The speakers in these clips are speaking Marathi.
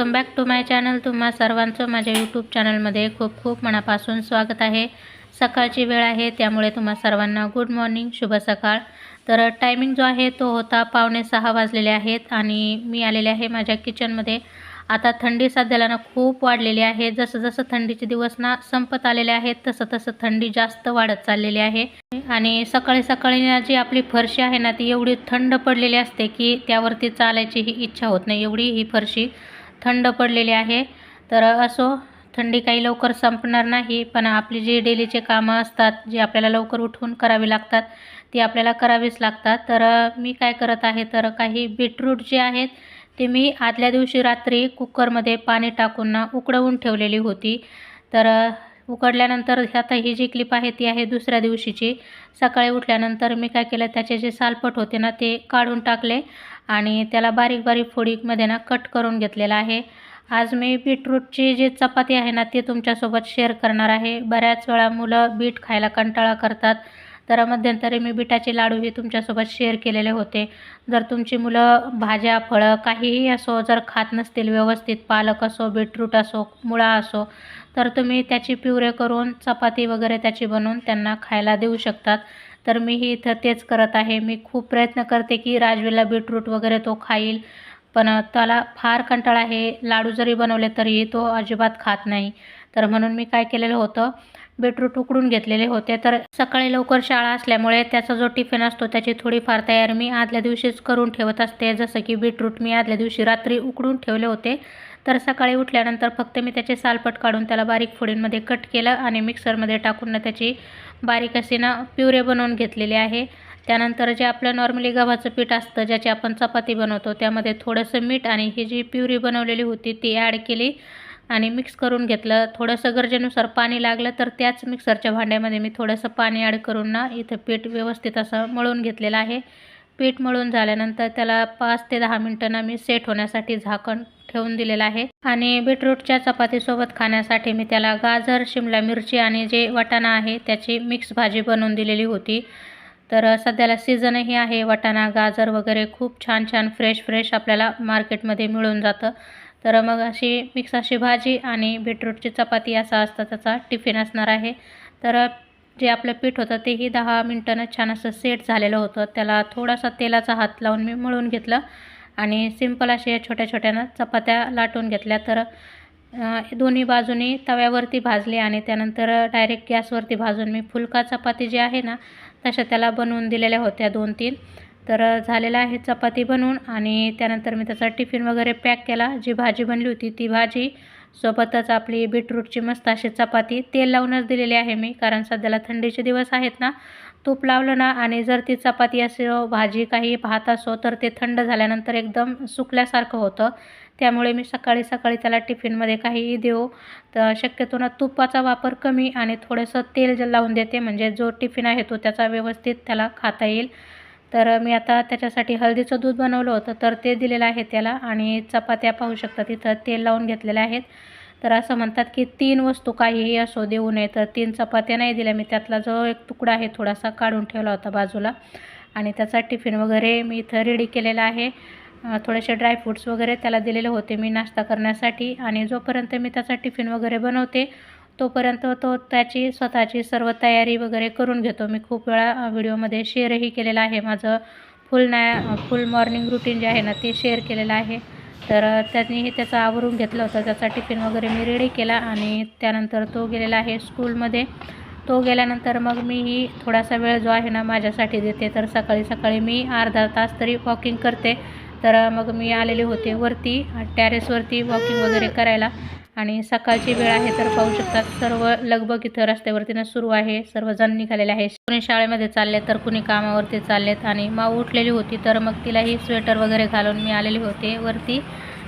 Welcome back to my channel. तुम्हा सर्वांचं माझ्या यूट्यूब चॅनलमध्ये खूप खूप मनापासून स्वागत आहे। सकाळची वेळ आहे त्यामुळे तुम्हा सर्वांना गुड मॉर्निंग, शुभ सकाळ। तर टायमिंग जो आहे तो होता 5:45 वाजलेले आहेत आणि मी आलेले आहे माझ्या किचनमध्ये। आता थंडी सध्याला ना खूप वाढलेली आहे। जसं जसं थंडीचे दिवस ना संपत आलेले आहेत तसं तसं थंडी जास्त वाढत चाललेली आहे आणि सकाळी सकाळी जी आपली फरशी आहे ना ती एवढी थंड पडलेली असते की त्यावरती चालायची ही इच्छा होत नाही, एवढी ही फरशी थंड पडलेली आहे। तर असो, थंडी काही लवकर संपणार नाही, पण आपली जी डेलीचे कामं असतात जे आपल्याला लवकर उठून करावी लागतात ती आपल्याला करावीच लागतात। तर मी काय करत आहे तर काही बीटरूट जे आहेत ते मी आदल्या दिवशी रात्री कुकरमध्ये पाणी टाकून ना उकळवून ठेवलेली होती। तर उकडल्यानंतर आता ही जी क्लिप आहे ती आहे दुसऱ्या दिवशीची। सकाळी उठल्यानंतर मी काय केलं, त्याचे जे सालपट होते ना ते काढून टाकले आणि त्याला बारीक बारीक फोडीमध्ये ना कट करून घेतलेला आहे। आज मी बीटरूटची जी चपाती आहे ना ती तुमच्यासोबत शेअर करणार आहे। बऱ्याच वेळा मुलं बीट खायला कंटाळा करतात, तर मध्यंतरी मी बीटाचे लाडू हे तुमच्यासोबत शेअर केलेले होते। जर तुमची मुलं भाज्या फळं काहीही असो जर खात नसतील व्यवस्थित, पालक असो, बीटरूट असो, मुळा असो, तर तुम्ही त्याची प्युरे करून चपाती वगैरे त्याची बनवून त्यांना खायला देऊ शकतात। तर मीही इथं तेच करत आहे। मी खूप प्रयत्न करते की राजवीला बीटरूट वगैरे तो खाईल, पण त्याला फार कंटाळा आहे। लाडू जरी बनवले तरी तो अजिबात खात नाही। तर म्हणून मी काय केलेलं होतं, बीटरूट उकडून घेतलेले होते। तर सकाळी लवकर शाळा असल्यामुळे त्याचा जो टिफिन असतो त्याची थोडीफार तयारी मी आदल्या दिवशीच करून ठेवत असते। जसं की बीटरूट मी आदल्या दिवशी रात्री उकडून ठेवले होते, तर सकाळी उठल्यानंतर फक्त मी त्याचे सालपट काढून त्याला बारीक फोडींमध्ये कट केलं आणि मिक्सरमध्ये टाकून ना त्याची बारीक अशी ना प्युरे बनवून घेतलेली आहे। त्यानंतर जे आपलं नॉर्मली गव्हाचं पीठ असतं ज्याची आपण चपाती बनवतो त्यामध्ये थोडंसं मीठ आणि ही जी प्युरी बनवलेली होती ती ॲड केली आणि मिक्स करून घेतलं। थोडंसं गरजेनुसार पाणी लागलं तर त्याच मिक्सरच्या भांड्यामध्ये मी थोडंसं पाणी ॲड करून ना इथं पीठ व्यवस्थित असं मळून घेतलेलं आहे। पीठ मळून झाल्यानंतर त्याला 5 ते 10 मिनिटं ना मी सेट होण्यासाठी झाकण ठेवून दिलेलं आहे। आणि बीटरूटच्या चपातीसोबत खाण्यासाठी मी त्याला गाजर, शिमला मिरची आणि जे वाटाणा आहे त्याची मिक्स भाजी बनवून दिलेली होती। तर सध्याला सीझनही आहे, वाटाणा गाजर वगैरे खूप छान छान फ्रेश आपल्याला मार्केटमध्ये मिळून जातं। तर मग अशी मिक्स अशी भाजी आणि बीटरूटची चपाती असा असता त्याचा टिफिन असणार आहे। तर जे आपलं पीठ होतं तेही 10 मिनिटांनं छान असं सेट झालेलं होतं। त्याला थोडासा तेलाचा हात लावून मी मळून घेतलं आणि सिंपल अशा छोट्या छोट्यानं चपात्या लाटून घेतल्या। तर दोन्ही बाजूनी तव्यावरती भाजले आणि त्यानंतर डायरेक्ट गॅसवरती भाजून मी फुलका चपाती जी आहे ना तशा त्याला बनवून दिलेल्या होत्या 2-3। तर झालेला आहे चपाती बनवून आणि त्यानंतर मी त्याचा टिफिन वगैरे पॅक केला। जी भाजी बनली होती ती भाजी सोबतच आपली बीटरूटची मस्त अशी चपाती तेल लावूनच दिलेली आहे मी, कारण सध्याला थंडीचे दिवस आहेत ना, तूप लावलं ना आणि जर ती चपाती असो भाजी काही भात असो तर ते थंड झाल्यानंतर एकदम सुकल्यासारखं होतं। त्यामुळे मी सकाळी सकाळी त्याला टिफिनमध्ये काहीही देऊ तर शक्यतो ना तुपाचा वापर कमी आणि थोडंसं तेल लावून देते, म्हणजे जो टिफिन आहे तो त्याचा व्यवस्थित त्याला खाता येईल। तर मी आता त्याच्यासाठी हळदीचं दूध बनवलं होतं तर ते दिलेलं आहे त्याला आणि चपात्या पाहू शकता तिथं तेल लावून घेतलेल्या आहेत। तर असं म्हणतात की 3 वस्तू काहीही असो देऊ नये, तर 3 चपात्या नाही दिल्या मी, त्यातला जो एक तुकडा आहे थोडासा काढून ठेवला होता बाजूला आणि त्याचा टिफिन वगैरे मी इथं रेडी केलेला आहे। थोडेसे ड्रायफ्रूट्स वगैरे त्याला दिलेले होते मी नाश्ता करण्यासाठी आणि जोपर्यंत मी त्याचा टिफिन वगैरे बनवते तोपर्यंत तो त्याची स्वतःची सर्व तयारी वगैरे करून घेतो। मी खूप वेळा व्हिडिओमध्ये शेअरही केलेलं आहे, माझं फुल मॉर्निंग रुटीन जे आहे ना ते शेअर केलेलं आहे। तर त्यांनीही त्याचं आवरून घेतलं होतं, त्याचा टिफिन वगैरे मी रेडी केला आणि त्यानंतर तो गेलेला आहे स्कूलमध्ये। तो गेल्यानंतर मग मीही थोडासा वेळ जो आहे ना माझ्यासाठी देते। तर सकाळी सकाळी मी अर्धा तास तरी वॉकिंग करते। तर मग मी आलेले होते वरती टेरेसवरती वॉकिंग वगैरे करायला आणि सकाळची वेळ आहे तर पाहू शकतात सर्व लगबग इथं रस्त्यावरती सुरू आहे। सर्वजण निघालेले आहे, कुणी शाळेमध्ये चालले तर कुणी कामावरती चाललेत आणि माऊ उठलेली होती तर मग तिलाही स्वेटर वगैरे घालून मी आलेले होते वरती।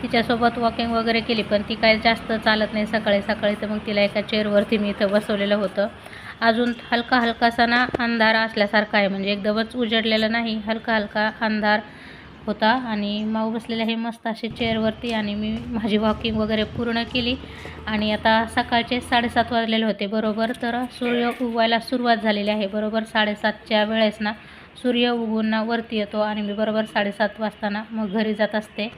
तिच्यासोबत वॉकिंग वगैरे केली, पण ती काय जास्त चालत नाही सकाळी सकाळी, तर मग तिला एका चेअरवरती मी इथं बसवलेलं होतं। अजून हलकासा ना अंधार असल्यासारखा आहे, म्हणजे एकदमच उजडलेलं नाही, हलका अंधार होता आणि माऊ बसलेले आहे मस्त अशी चेअरवरती आणि मी माझी वॉकिंग वगैरे पूर्ण केली आणि आता सकाळचे 7:30 वाजलेले होते बरोबर। तर सूर्य उगवायला सुरुवात झालेली आहे। बरोबर 7:30च्या वेळेस ना सूर्य उगवून ना वरती येतो आणि मी बरोबर 7:30 वाजता ना मग घरी जात असते।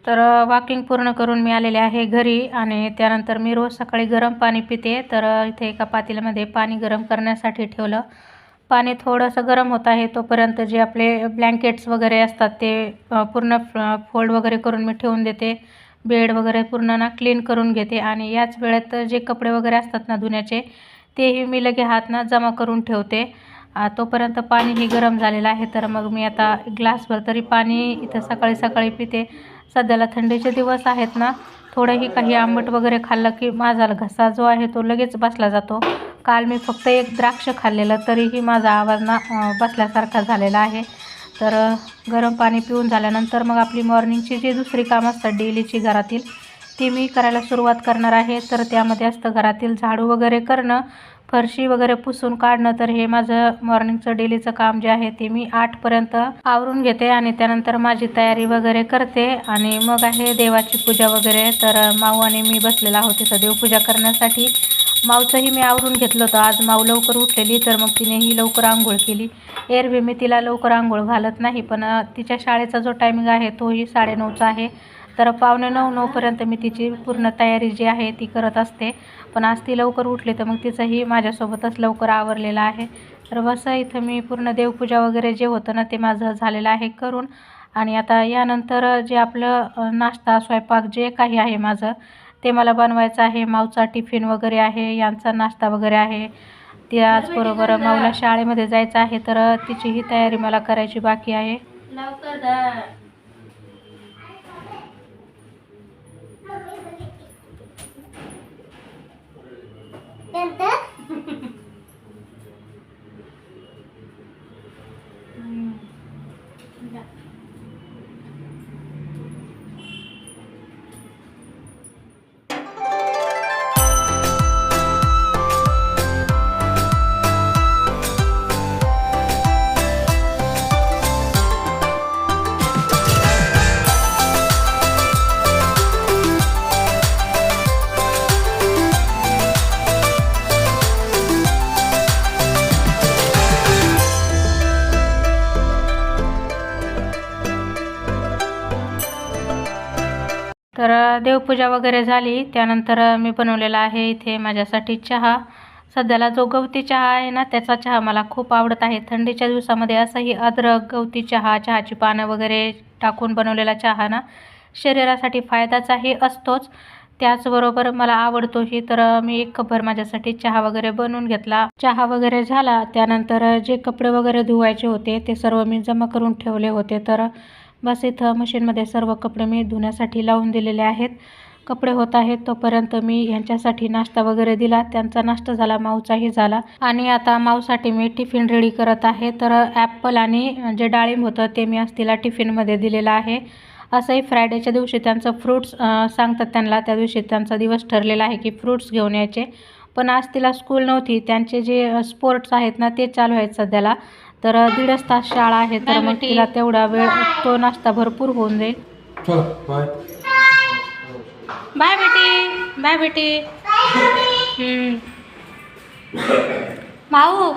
तर वॉकिंग पूर्ण करून मी आलेले आहे घरी आणि त्यानंतर मी रोज सकाळी गरम पाणी पिते. तर इथे एका पातेल्यामध्ये पाणी गरम करण्यासाठी ठेवलं. पाणी थोडंसं गरम होत आहे तोपर्यंत जे आपले ब्लँकेट्स वगैरे असतात ते पूर्ण फोल्ड वगैरे करून मी ठेवून देते. बेड वगैरे पूर्ण ना क्लीन करून घेते आणि याच वेळेत जे कपडे वगैरे असतात ना धुण्याचे तेही मी लगे हात ना जमा करून ठेवते. तोपर्यंत पाणीही गरम झालेलं आहे. तर मग मी आता ग्लासभर तरी पाणी इथं सकाळी सकाळी पिते. सध्याला थंडीचे दिवस आहेत ना, थोडंही काही आंबट वगैरे खाल्लं की माझा घसा जो आहे तो लगेच बसला जातो. काल मी फक्त एक द्राक्ष खाल्लेलं तरीही माझा आवाज ना बसल्यासारखा झालेला आहे. तर गरम पाणी पिऊन झाल्यानंतर मग आपली मॉर्निंगची जी दुसरी कामं असतात डेलीची घरातील ती मी करायला सुरुवात करणार आहे. तर त्यामध्ये असतं घरातील झाडू वगैरे करणं, फरशी वगैरे पुसून काढणं. तर हे माझं मॉर्निंगचं डेलीचं काम जे आहे ते मी 8पर्यंत आवरून घेते आणि त्यानंतर माझी तयारी वगैरे करते आणि मग आहे देवाची पूजा वगैरे. तर माऊ आणि मी बसलेला आहोत तिथं देवपूजा करण्यासाठी. माऊचंही मी आवरून घेतलं होतं. आज माऊ लवकर उठलेली तर मग तिनेही लवकर आंघोळ केली. एरवी मी तिला लवकर आंघोळ घालत नाही, पण तिच्या शाळेचा जो टायमिंग आहे तोही 9:30चा आहे. तर 8:45-9पर्यंत मी तिची पूर्ण तयारी जी आहे ती करत असते. पण आज ती लवकर उठली तर मग तिचंही माझ्यासोबतच लवकर आवरलेलं आहे. तर बस इथं मी पूर्ण देवपूजा वगैरे जे होतं ना ते माझं झालेलं आहे करून. आणि आता यानंतर जे आपलं नाश्ता स्वयंपाक जे काही आहे माझं ते मला बनवायचं आहे. माऊचा टिफिन वगैरे आहे, यांचा नाश्ता वगैरे आहे. त्याचबरोबर माऊला शाळेमध्ये जायचं आहे तर तिचीही तयारी मला करायची बाकी आहे. तर देवपूजा वगैरे झाली त्यानंतर मी बनवलेला आहे इथे माझ्यासाठी चहा. सध्याला जो गवती चहा आहे ना त्याचा चहा मला खूप आवडत आहे. थंडीच्या दिवसामध्ये असंही अद्रक, गवती चहा, चहाची पानं वगैरे टाकून बनवलेला चहा ना शरीरासाठी फायद्याचाही असतोच, त्याचबरोबर मला आवडतोही. तर मी एक कपभर माझ्यासाठी चहा वगैरे बनवून घेतला. चहा वगैरे झाला त्यानंतर जे कपडे वगैरे धुवायचे होते ते सर्व मी जमा करून ठेवले होते. तर बस इथं मशीनमध्ये सर्व कपडे मी धुण्यासाठी लावून दिलेले आहेत. कपडे होत आहेत तोपर्यंत मी ह्यांच्यासाठी नाश्ता वगैरे दिला. त्यांचा नाश्ता झाला, माऊचाही झाला आणि आता माऊसाठी मी टिफिन रेडी करत आहे. तर ॲपल आणि जे डाळिंब होतं ते मी आज तिला टिफिनमध्ये दिलेलं आहे. असंही फ्रायडेच्या दिवशी त्यांचं फ्रूट्स सांगतात त्यांना, त्या दिवशी त्यांचा दिवस ठरलेला आहे की फ्रूट्स घेऊन यायचे. पण आज तिला स्कूल नव्हती, त्यांचे जे स्पोर्ट्स आहेत ना ते चालू आहेत सध्याला. तर 1.5 तास शाळा आहे तर मग तिला तेवढा वेळ तो नाश्ता भरपूर होऊन जाईल. बाय बेटी, बाय बेटी. माऊ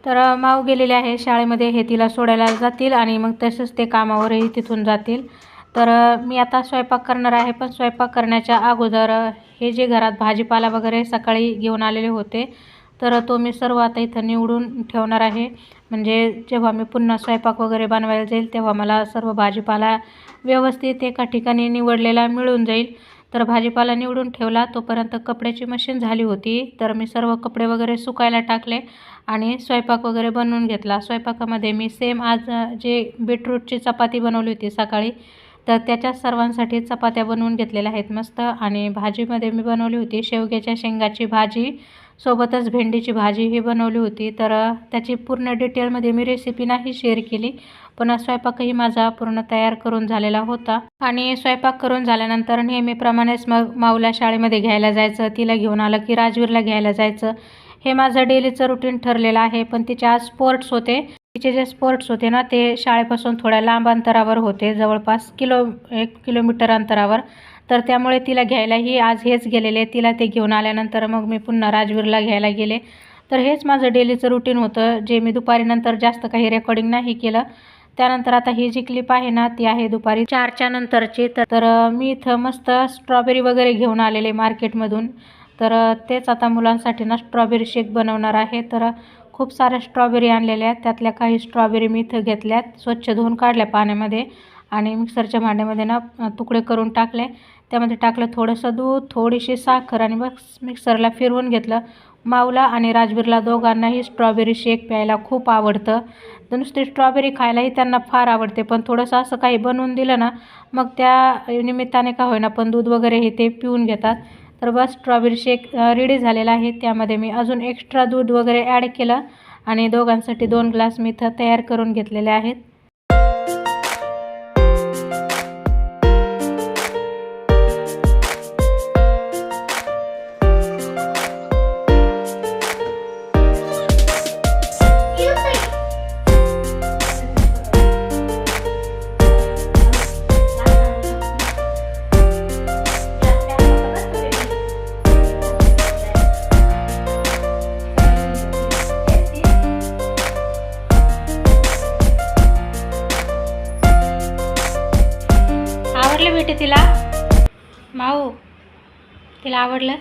तर माऊ गेलेले आहे शाळेमध्ये, हे तिला सोडायला जातील आणि मग तसंच ते कामावरही तिथून जातील. तर मी आता स्वयंपाक करणार आहे. पण स्वयंपाक करण्याच्या अगोदर हे जे घरात भाजीपाला वगैरे सकाळी घेऊन आलेले होते तर तो मी सर्व आता इथं निवडून ठेवणार आहे. म्हणजे जेव्हा मी पुन्हा स्वयंपाक वगैरे बनवायला जाईल तेव्हा मला सर्व भाजीपाला व्यवस्थित एका ठिकाणी निवडलेला मिळून जाईल. तर भाजीपाला निवडून ठेवला. तोपर्यंत कपड्याची मशीन झाली होती तर मी सर्व कपडे वगैरे सुकायला टाकले आणि स्वयंपाक वगैरे बनवून घेतला. स्वयंपाकामध्ये मी सेम आज जे बीटरूटची चपाती बनवली होती सकाळी तर त्याच्या सर्वांसाठी चपात्या बनवून घेतलेल्या आहेत मस्त. आणि भाजीमध्ये मी बनवली होती शेवग्याच्या शेंगाची भाजी, सोबतच भेंडीची भाजीही बनवली होती. तर त्याची पूर्ण डिटेलमध्ये मी रेसिपी नाही शेअर केली, पण स्वयंपाकही माझा पूर्ण तयार करून झालेला होता. आणि स्वयंपाक करून झाल्यानंतर नेहमीप्रमाणेच मग माऊला शाळेमध्ये घ्यायला जायचं, तिला घेऊन आलं की राजवीरला घ्यायला जायचं. हे माझं डेलीचं रुटीन ठरलेलं आहे. पण तिचे आज स्पोर्ट्स होते तिचे जे स्पोर्ट्स होते ना ते शाळेपासून थोड्या लांब अंतरावर होते, जवळपास 1 किलोमीटर अंतरावर. तर त्यामुळे तिला घ्यायलाही आज हेच गेलेले. तिला ते घेऊन आल्यानंतर मग मी पुन्हा राजवीरला घ्यायला गेले. तर हेच माझं डेलीचं रुटीन होतं, जे मी दुपारी नंतर जास्त काही रेकॉर्डिंग नाही केलं. त्यानंतर आता ही जी क्लिप आहे ना ती आहे दुपारी 4च्या नंतरची. तर मी इथं मस्त स्ट्रॉबेरी वगैरे घेऊन आलेले मार्केटमधून. तर तेच आता मुलांसाठी ना स्ट्रॉबेरी शेक बनवणार आहे. तर खूप साऱ्या स्ट्रॉबेरी आणलेल्या आहेत. त्यातल्या काही स्ट्रॉबेरी मी इथं घेतल्यात, स्वच्छ धुवून काढल्या पाण्यामध्ये आणि मिक्सरच्या भांड्यामध्ये ना तुकडे करून टाकले. त्यामध्ये टाकलं थोडंसं दूध, थोडीशी साखर आणि मग मिक्सरला फिरवून घेतलं. माऊला आणि राजवीरला दोघांनाही स्ट्रॉबेरी शेक प्यायला खूप आवडतं. तर नुसती स्ट्रॉबेरी खायलाही त्यांना फार आवडते, पण थोडंसं असं काही बनवून दिलं ना मग त्या निमित्ताने का होईना पण दूध वगैरे हे ते पिऊन घेतात. तर बस स्ट्रॉबेरी शेक रेडी झालेला आहे. त्यामध्ये मी अजून एक्स्ट्रा दूध वगैरे ॲड केलं आणि दोघांसाठी 2 ग्लास मी इथं तयार करून घेतलेले आहेत. आवडलं बेटे तिला? माऊ तिला आवडलं?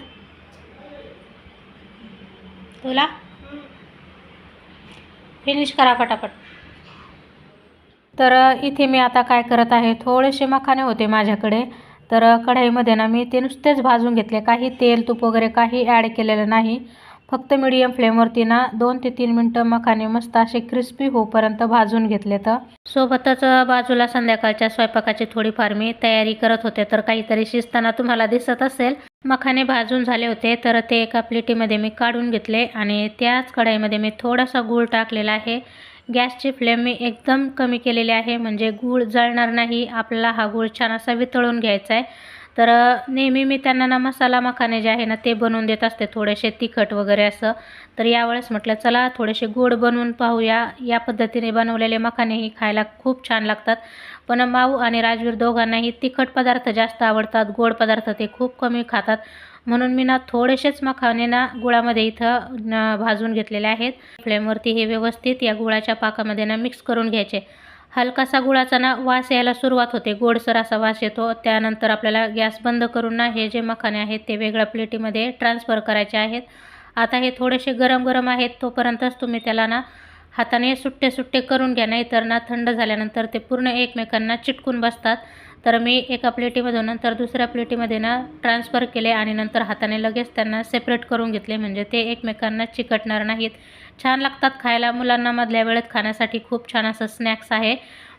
तुला? फिनिश करा पटापट. तर इथे मी आता काय करत आहे, थोडेसे मखाने होते माझ्याकडे. तर कढईमध्ये ना मी ते नुसतेच भाजून घेतले, काही तेल तूप वगैरे काही ॲड केलेलं नाही. फक्त मीडियम फ्लेमवरती ना 2 ते 3 मिनटं मखाने मस्त असे क्रिस्पी होईपर्यंत भाजून घेतले. तर सोबतच बाजूला संध्याकाळच्या स्वयंपाकाची थोडीफार मी तयारी करत होते. तर काहीतरी शिजताना तुम्हाला दिसत असेल. मखाने भाजून झाले होते तर ते एका प्लेटीमध्ये मी काढून घेतले आणि त्याच कढईमध्ये मी थोडासा गूळ टाकलेला आहे. गॅसची फ्लेम मी एकदम कमी केलेली आहे, म्हणजे गूळ जळणार नाही. आपल्याला हा गूळ छान असा वितळून घ्यायचा आहे. तर नेहमी मी त्यांना ना मसाला मखाने जे आहे ना ते बनवून देत असते, थोडेसे तिखट वगैरे असं. तर यावेळेस म्हटलं चला थोडेसे गोड बनवून पाहूया. या पद्धतीने बनवलेले मखानेही खायला खूप छान लागतात. पण माऊ आणि राजवीर दोघांनाही तिखट पदार्थ जास्त आवडतात, गोड पदार्थ ते खूप कमी खातात. म्हणून मी ना थोडेसेच मखाने ना गुळामध्ये इथं भाजून घेतलेले आहेत. फ्लेमवरती हे व्यवस्थित या गुळाच्या पाकामध्ये ना मिक्स करून घ्यायचे. हलकासा गुळाचा ना वास यायला सुरुवात होते, गोडसर असा वास येतो. त्यानंतर आपल्याला गॅस बंद करून ना हे जे मखाने आहेत ते वेगळ्या प्लेटीमध्ये ट्रान्सफर करायचे आहेत. आता हे थोडेसे गरम गरम आहेत तोपर्यंतच तुम्ही त्याला ना हाताने सुट्टे सुट्टे करून घ्या, नाही तर ना थंड झाल्यानंतर ते पूर्ण एकमेकांना चिटकून बसतात. तर मी एका प्लेटीमधून नंतर दुसऱ्या प्लेटीमध्ये ना ट्रान्सफर केले आणि नंतर हाताने लगेच त्यांना सेपरेट करून घेतले, म्हणजे ते एकमेकांना चिकटणार नाहीत. छान लागतात खायला. मुलांना मधल्या वेळेत खाण्यासाठी खूप छान असं स्नॅक्स आहे.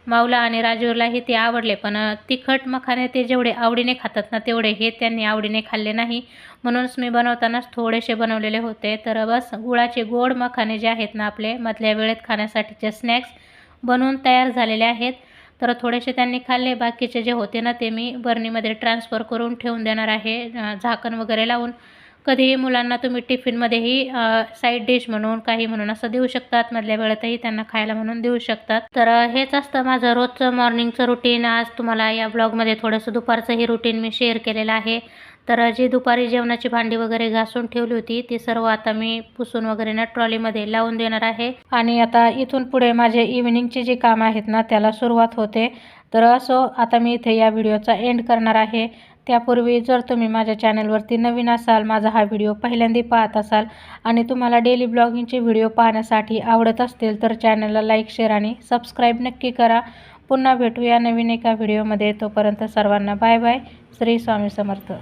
माऊला आणि राजूलाही ते आवडले, पण तिखट मखाने ते जेवढे आवडीने खातात ना तेवढे हे त्यांनी आवडीने खाल्ले नाही. म्हणूनच मी बनवतानाच थोडेसे बनवलेले होते. तर बस गुळाचे गोड मखाने जे आहेत ना आपले मधल्या वेळेत खाण्यासाठीचे स्नॅक्स बनवून तयार झालेले आहेत. तर थोडेसे त्यांनी खाल्ले, बाकीचे जे होते ना ते मी बर्नीमध्ये ट्रान्सफर करून ठेवून देणार आहे झाकण वगैरे लावून. कधीही मुलांना तुम्ही टिफिनमध्येही साईड डिश म्हणून काही म्हणून असं देऊ शकतात, मधल्या वेळेतही त्यांना खायला म्हणून देऊ शकतात. तर हेच असतं माझं रोजचं मॉर्निंगचं रुटीन. आज तुम्हाला या ब्लॉगमध्ये थोडंसं दुपारचंही रुटीन मी शेअर केलेलं आहे. तर जी दुपारी जेवणाची भांडी वगैरे घासून ठेवली होती ती सर्व आता मी पुसून वगैरे ना ट्रॉलीमध्ये लावून देणार आहे. आणि आता इथून पुढे माझे इव्हिनिंगचे जे काम आहेत ना त्याला सुरुवात होते. तर असो आता मी इथे या व्हिडिओचा एंड करणार आहे. त्यापूर्वी जर तुम्ही माझ्या चॅनलवरती नवीन असाल, माझा हा व्हिडिओ पहिल्यांदा पाहत असाल आणि तुम्हाला डेली ब्लॉगिंगचे व्हिडिओ पाहण्यासाठी आवडत असतील तर चॅनलला लाईक, शेअर आणि सबस्क्राईब नक्की करा. पुन्हा भेटूया नवीन एका व्हिडिओमध्ये. तोपर्यंत सर्वांना बाय बाय. श्री स्वामी समर्थ.